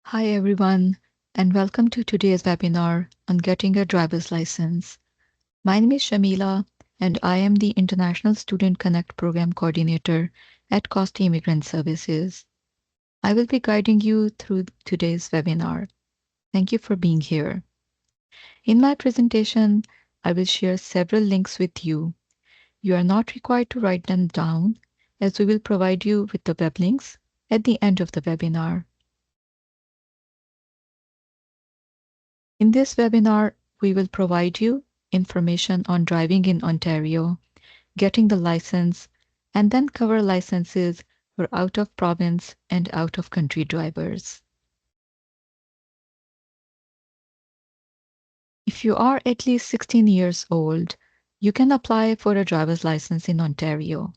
Hi everyone, and welcome to today's webinar on getting a driver's license. My name is Shamila, and I am the International Student Connect Program Coordinator at Costa Immigrant Services. I will be guiding you through today's webinar. Thank you for being here. In my presentation, I will share several links with you. You are not required to write them down, as we will provide you with the web links at the end of the webinar. In this webinar, we will provide you information on driving in Ontario, getting the license, and then cover licenses for out-of-province and out-of-country drivers. If you are at least 16 years old, you can apply for a driver's license in Ontario.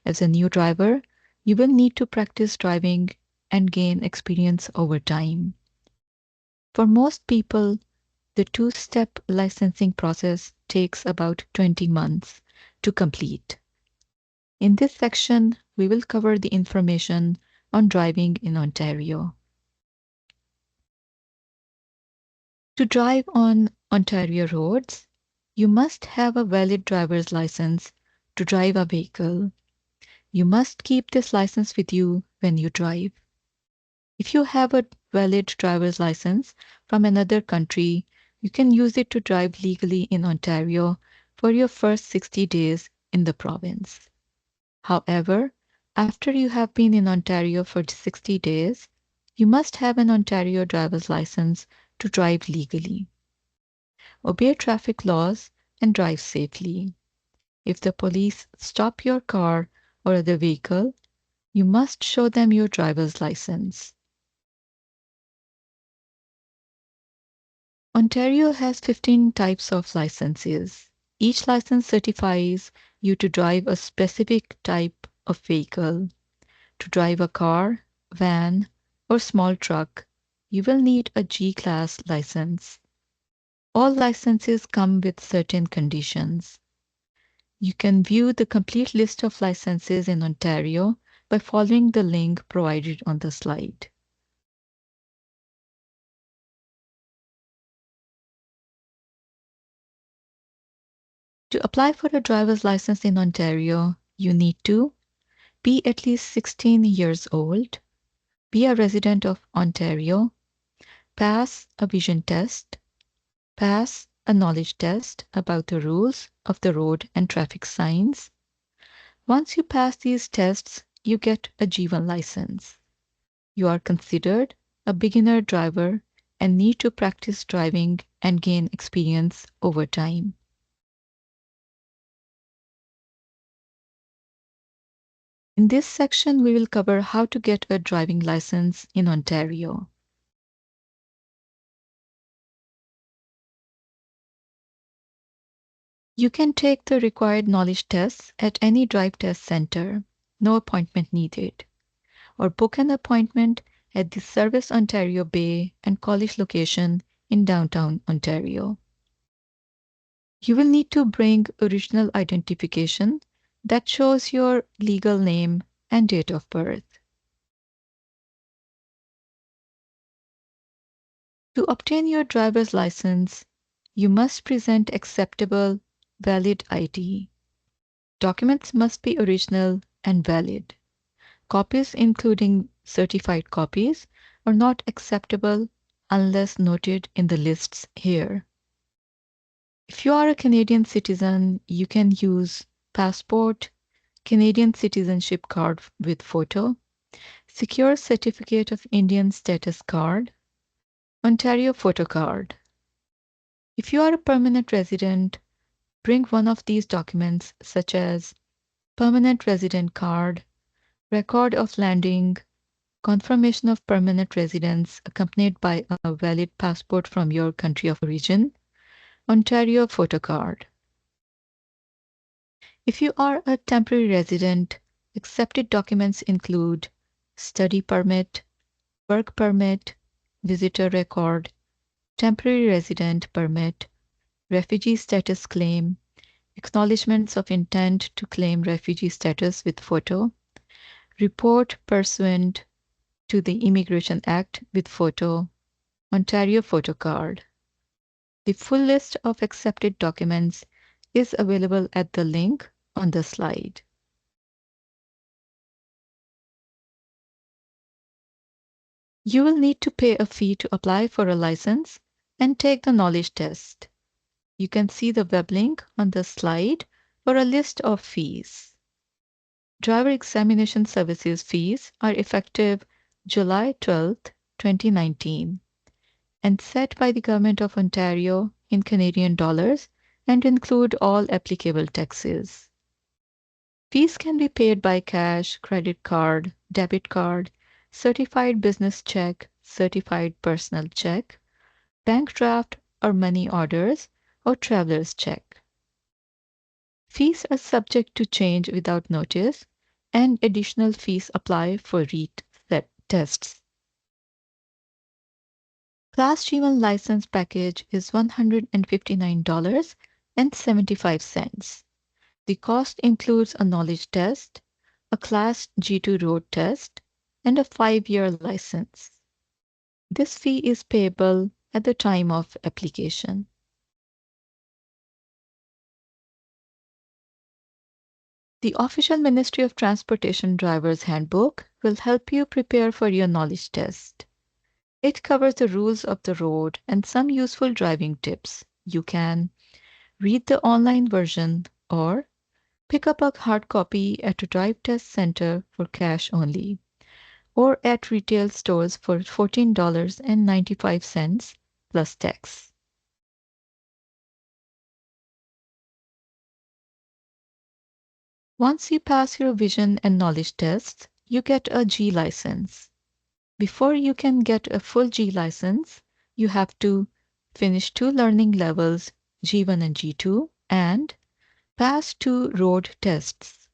As a new driver, you will need to practice driving and gain experience over time. For most people, the two-step licensing process takes about 20 months to complete. In this section, we will cover the information on driving in Ontario. To drive on Ontario roads, you must have a valid driver's license to drive a vehicle. You must keep this license with you when you drive. If you have a valid driver's license from another country, you can use it to drive legally in Ontario for your first 60 days in the province. However, after you have been in Ontario for 60 days, you must have an Ontario driver's license to drive legally. Obey traffic laws and drive safely. If the police stop your car or other vehicle, you must show them your driver's license. Ontario has 15 types of licenses. Each license certifies you to drive a specific type of vehicle. To drive a car, van, or small truck, you will need a G-Class license. All licenses come with certain conditions. You can view the complete list of licenses in Ontario by following the link provided on the slide. To apply for a driver's license in Ontario, you need to be at least 16 years old, be a resident of Ontario, pass a vision test, pass a knowledge test about the rules of the road and traffic signs. Once you pass these tests, you get a G1 license. You are considered a beginner driver and need to practice driving and gain experience over time. In this section, we will cover how to get a driving license in Ontario. You can take the required knowledge tests at any drive test center, no appointment needed, or book an appointment at the Service Ontario Bay and College location in downtown Ontario. You will need to bring original identification that shows your legal name and date of birth. To obtain your driver's license, you must present acceptable, valid ID. Documents must be original and valid. Copies, including certified copies, are not acceptable unless noted in the lists here. If you are a Canadian citizen, you can use passport, Canadian citizenship card with photo, secure certificate of Indian status card, Ontario photo card. If you are a permanent resident, bring one of these documents such as permanent resident card, record of landing, confirmation of permanent residence accompanied by a valid passport from your country of origin, Ontario photo card. If you are a temporary resident, accepted documents include study permit, work permit, visitor record, temporary resident permit, refugee status claim, acknowledgements of intent to claim refugee status with photo, report pursuant to the Immigration Act with photo, Ontario photo card. The full list of accepted documents is available at the link on the slide. You will need to pay a fee to apply for a license and take the knowledge test. You can see the web link on the slide for a list of fees. Driver examination services fees are effective July 12, 2019, and set by the Government of Ontario in Canadian dollars and include all applicable taxes. Fees can be paid by cash, credit card, debit card, certified business check, certified personal check, bank draft or money orders, or traveler's check. Fees are subject to change without notice, and additional fees apply for tests. Class G1 license package is $159.75. The cost includes a knowledge test, a Class G2 road test, and a 5-year license. This fee is payable at the time of application. The official Ministry of Transportation Driver's Handbook will help you prepare for your knowledge test. It covers the rules of the road and some useful driving tips. You can read the online version or pick up a hard copy at a drive test center for cash only, or at retail stores for $14.95 plus tax. Once you pass your vision and knowledge tests, you get a G license. Before you can get a full G license, you have to finish 2 learning levels, G1 and G2, and pass 2 road tests.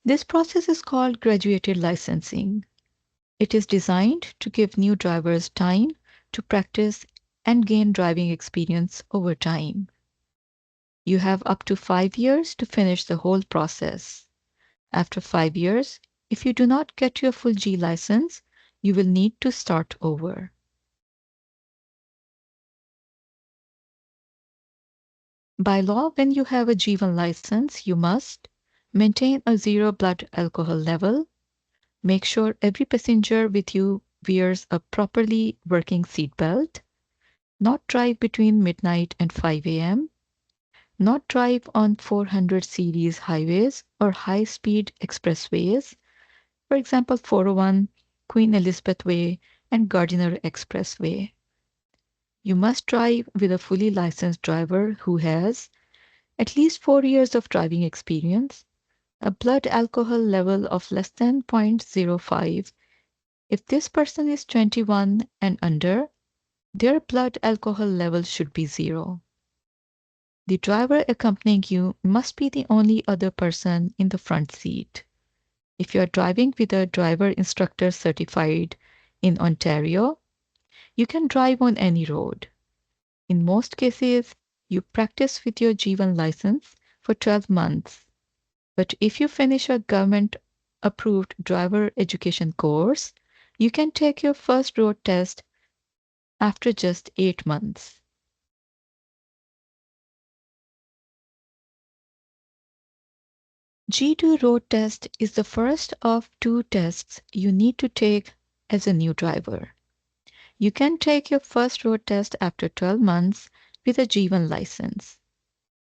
This process is called graduated licensing. It is designed to give new drivers time to practice and gain driving experience over time. You have up to 5 years to finish the whole process. After 5 years, if you do not get your full G license, you will need to start over. By law, when you have a G1 license, you must maintain a 0 blood alcohol level, make sure every passenger with you wears a properly working seatbelt, not drive between midnight and 5 a.m., not drive on 400 series highways or high-speed expressways, for example, 401, Queen Elizabeth Way, and Gardiner Expressway. You must drive with a fully licensed driver who has at least 4 years of driving experience, a blood alcohol level of less than 0.05. If this person is 21 and under, their blood alcohol level should be 0. The driver accompanying you must be the only other person in the front seat. If you are driving with a driver instructor certified in Ontario, you can drive on any road. In most cases, you practice with your G1 license for 12 months. But if you finish a government-approved driver education course, you can take your first road test after just 8 months. G2 road test is the first of 2 tests you need to take as a new driver. You can take your first road test after 12 months with a G1 license.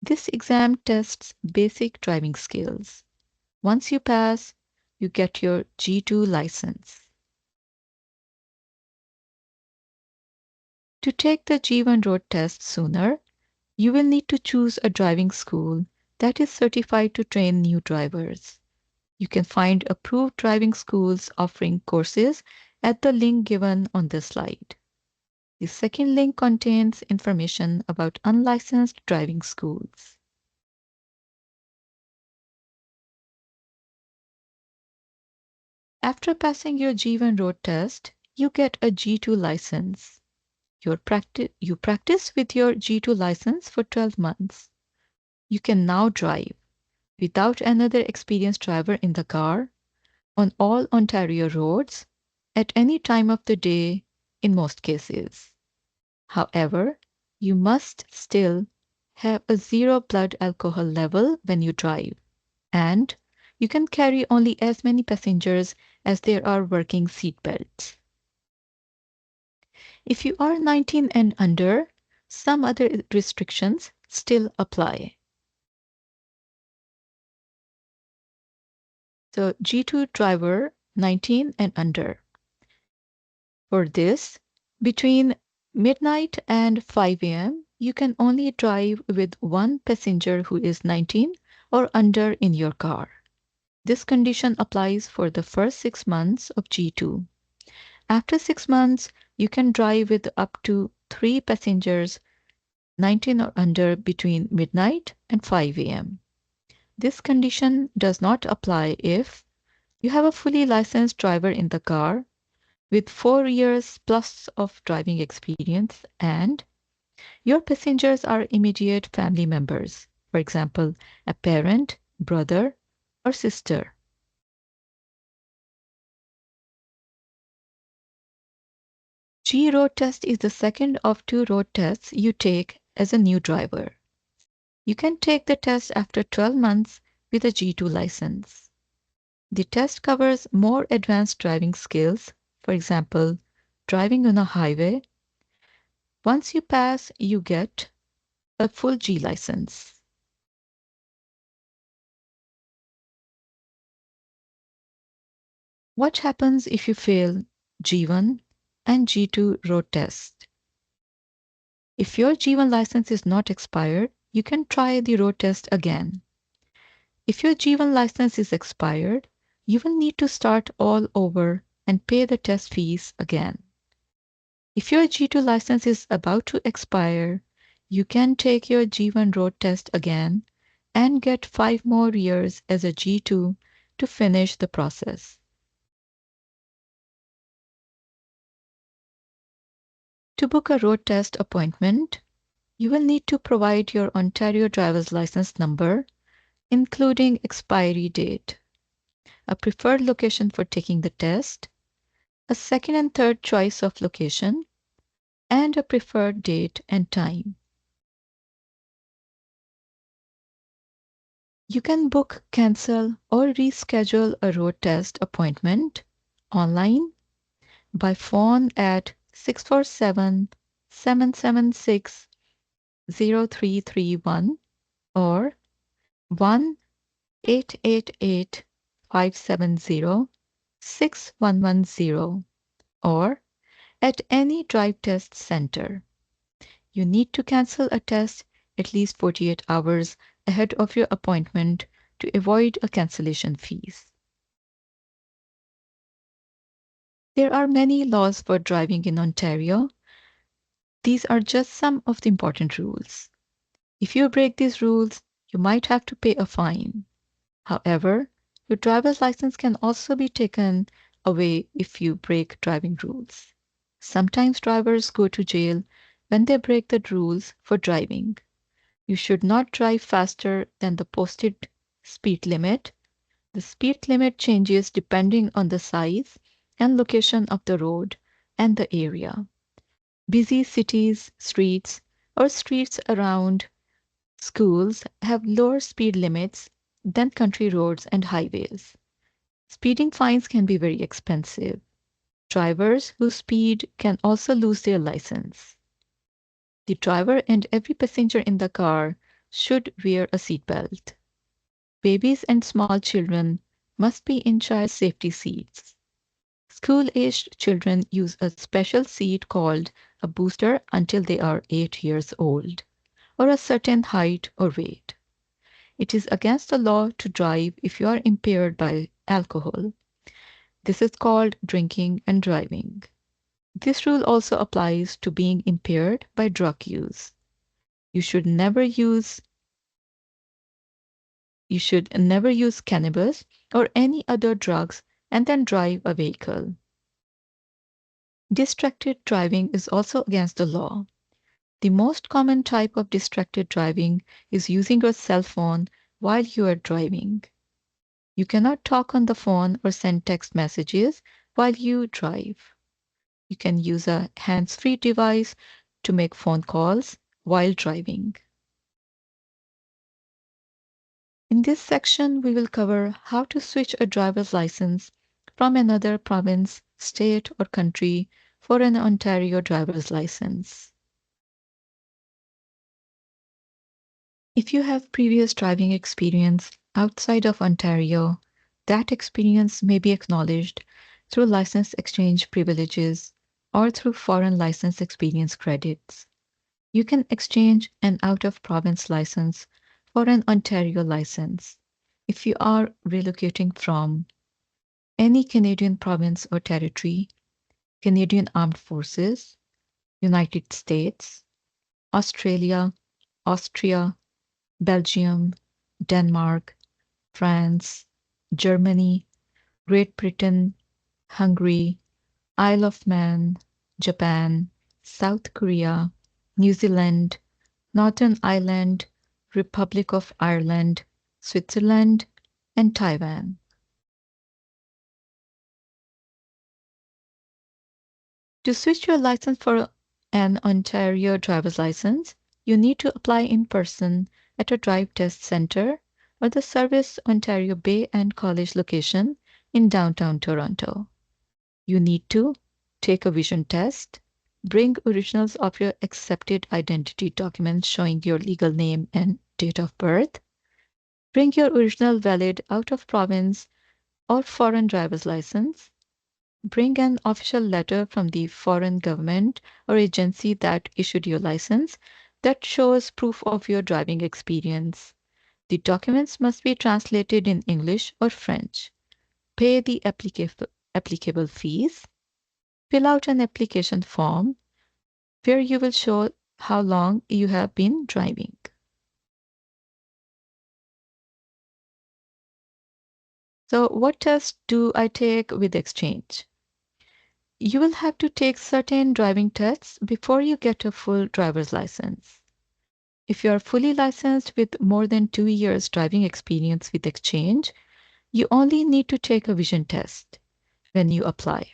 This exam tests basic driving skills. Once you pass, you get your G2 license. To take the G1 road test sooner, you will need to choose a driving school that is certified to train new drivers. You can find approved driving schools offering courses at the link given on this slide. The second link contains information about unlicensed driving schools. After passing your G1 road test, you get a G2 license. You practice with your G2 license for 12 months. You can now drive without another experienced driver in the car, on all Ontario roads at any time of the day in most cases. However, you must still have a zero blood alcohol level when you drive, and you can carry only as many passengers as there are working seat belts. If you are 19 and under, some other restrictions still apply. So G2 driver 19 and under. For this, between midnight and 5 a.m., you can only drive with one passenger who is 19 or under in your car. This condition applies for the first 6 months of G2. After 6 months, you can drive with up to 3 passengers 19 or under between midnight and 5 a.m. This condition does not apply if you have a fully licensed driver in the car with 4 years plus of driving experience and your passengers are immediate family members, for example, a parent, brother, or sister. G road test is the second of 2 road tests you take as a new driver. You can take the test after 12 months with a G2 license. The test covers more advanced driving skills, for example, driving on a highway. Once you pass, you get a full G license. What happens if you fail G1 and G2 road test? If your G1 license is not expired, you can try the road test again. If your G1 license is expired, you will need to start all over and pay the test fees again. If your G2 license is about to expire, you can take your G1 road test again and get 5 more years as a G2 to finish the process. To book a road test appointment, you will need to provide your Ontario driver's license number, including expiry date, a preferred location for taking the test, a second and third choice of location, and a preferred date and time. You can book, cancel, or reschedule a road test appointment online, by phone at 647-776-0331 or 1-888-570-6110 or at any drive test center. You need to cancel a test at least 48 hours ahead of your appointment to avoid a cancellation fees. There are many laws for driving in Ontario. These are just some of the important rules. If you break these rules, you might have to pay a fine. However, your driver's license can also be taken away if you break driving rules. Sometimes drivers go to jail when they break the rules for driving. You should not drive faster than the posted speed limit. The speed limit changes depending on the size and location of the road and the area. Busy cities, streets, or streets around schools have lower speed limits than country roads and highways. Speeding fines can be very expensive. Drivers who speed can also lose their license. The driver and every passenger in the car should wear a seatbelt. Babies and small children must be in child safety seats. School-aged children use a special seat called a booster until they are 8 years old, or a certain height or weight. It is against the law to drive if you are impaired by alcohol. This is called drinking and driving. This rule also applies to being impaired by drug use. You should never use cannabis or any other drugs and then drive a vehicle. Distracted driving is also against the law. The most common type of distracted driving is using your cell phone while you are driving. You cannot talk on the phone or send text messages while you drive. You can use a hands-free device to make phone calls while driving. In this section, we will cover how to switch a driver's license from another province, state, or country for an Ontario driver's license. If you have previous driving experience outside of Ontario, that experience may be acknowledged through license exchange privileges or through foreign license experience credits. You can exchange an out-of-province license for an Ontario license if you are relocating from any Canadian province or territory, Canadian Armed Forces, United States, Australia, Austria, Belgium, Denmark, France, Germany, Great Britain, Hungary, Isle of Man, Japan, South Korea, New Zealand, Northern Ireland, Republic of Ireland, Switzerland, and Taiwan. To switch your license for an Ontario driver's license, you need to apply in person at a drive test center or the Service Ontario Bay and College location in downtown Toronto. You need to take a vision test, bring originals of your accepted identity documents showing your legal name and date of birth, bring your original valid out of province or foreign driver's license, bring an official letter from the foreign government or agency that issued your license that shows proof of your driving experience. The documents must be translated in English or French. Pay the applicable fees. Fill out an application form where you will show how long you have been driving. So, what test do I take with Exchange? You will have to take certain driving tests before you get a full driver's license. If you are fully licensed with more than 2 years driving experience with Exchange, you only need to take a vision test when you apply.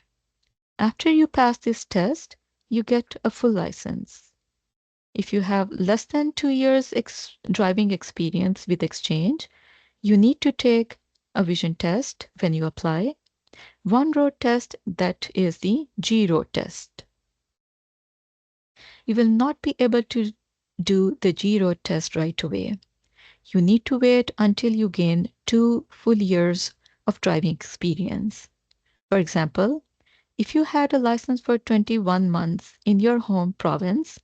After you pass this test, you get a full license. If you have less than 2 years driving experience with Exchange, you need to take a vision test when you apply, one road test that is the G road test. You will not be able to do the G road test right away. You need to wait until you gain 2 full years of driving experience. For example, if you had a license for 21 months in your home province,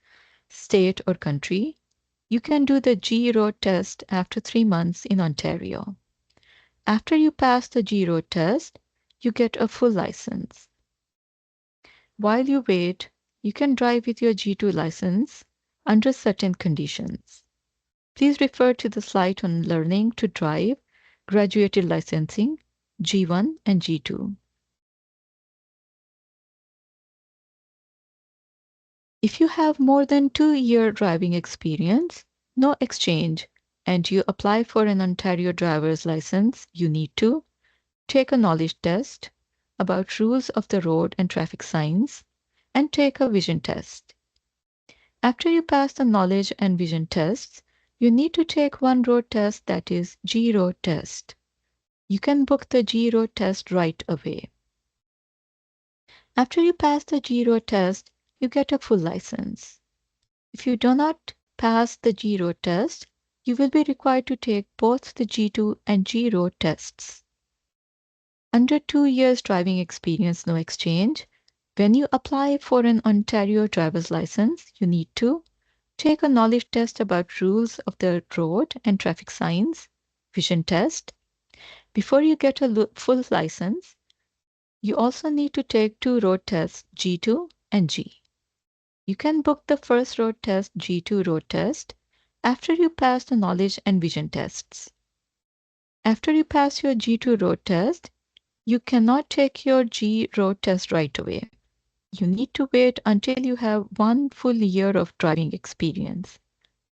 state, or country, you can do the G road test after 3 months in Ontario. After you pass the G road test, you get a full license. While you wait, you can drive with your G2 license under certain conditions. Please refer to the slide on Learning to Drive, Graduated Licensing, G1 and G2. If you have more than 2-year driving experience, no exchange, and you apply for an Ontario driver's license, you need to take a knowledge test about rules of the road and traffic signs, and take a vision test. After you pass the knowledge and vision tests, you need to take one road test that is G road test. You can book the G road test right away. After you pass the G road test, you get a full license. If you do not pass the G road test, you will be required to take both the G2 and G road tests. Under 2 years driving experience, no exchange, when you apply for an Ontario driver's license, you need to take a knowledge test about rules of the road and traffic signs, vision test. Before you get a full license, you also need to take 2 road tests, G2 and G. You can book the first road test, G2 road test, after you pass the knowledge and vision tests. After you pass your G2 road test, you cannot take your G road test right away. You need to wait until you have 1 full year of driving experience.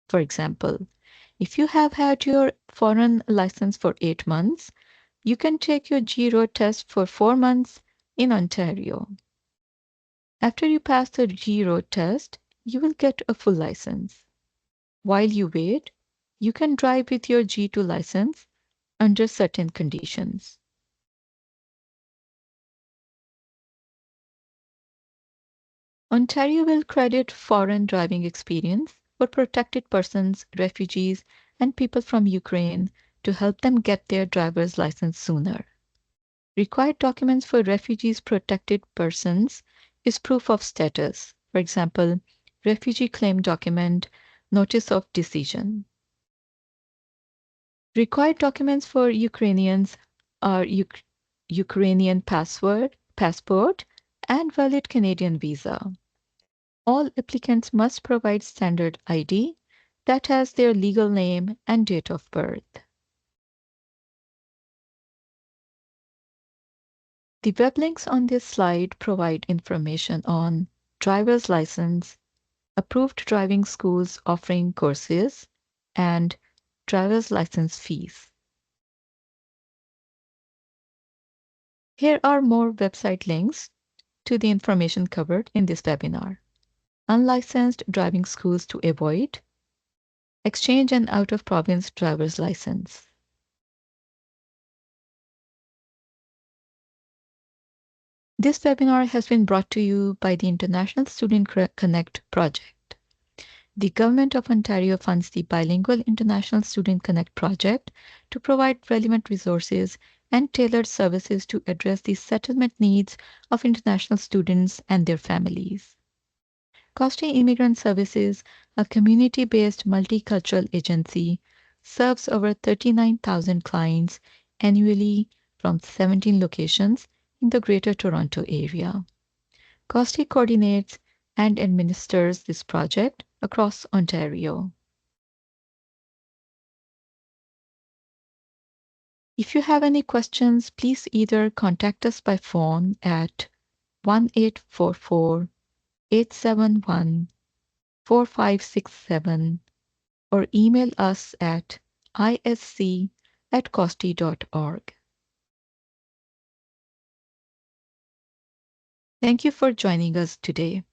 For example, if you have had your foreign license for 8 months, You can take your G Road test for 4 months in Ontario. After you pass the G Road test, you will get a full license. While you wait, you can drive with your G2 license under certain conditions. Ontario will credit foreign driving experience for protected persons, refugees, and people from Ukraine to help them get their driver's license sooner. Required documents for refugees protected persons is proof of status. For example, refugee claim document, notice of decision. Required documents for Ukrainians are Ukrainian passport, and valid Canadian visa. All applicants must provide standard ID that has their legal name and date of birth. The web links on this slide provide information on driver's license, approved driving schools offering courses, and driver's license fees. Here are more website links to the information covered in this webinar. Unlicensed driving schools to avoid, exchange and out-of-province driver's license. This webinar has been brought to you by the International Student Connect project. The Government of Ontario funds the Bilingual International Student Connect project to provide relevant resources and tailored services to address the settlement needs of international students and their families. Costi Immigrant Services, a community-based multicultural agency, serves over 39,000 clients annually from 17 locations in the Greater Toronto Area. Costi coordinates and administers this project across Ontario. If you have any questions, please either contact us by phone at 1-844-871-4567 or email us at isc@costi.org. Thank you for joining us today.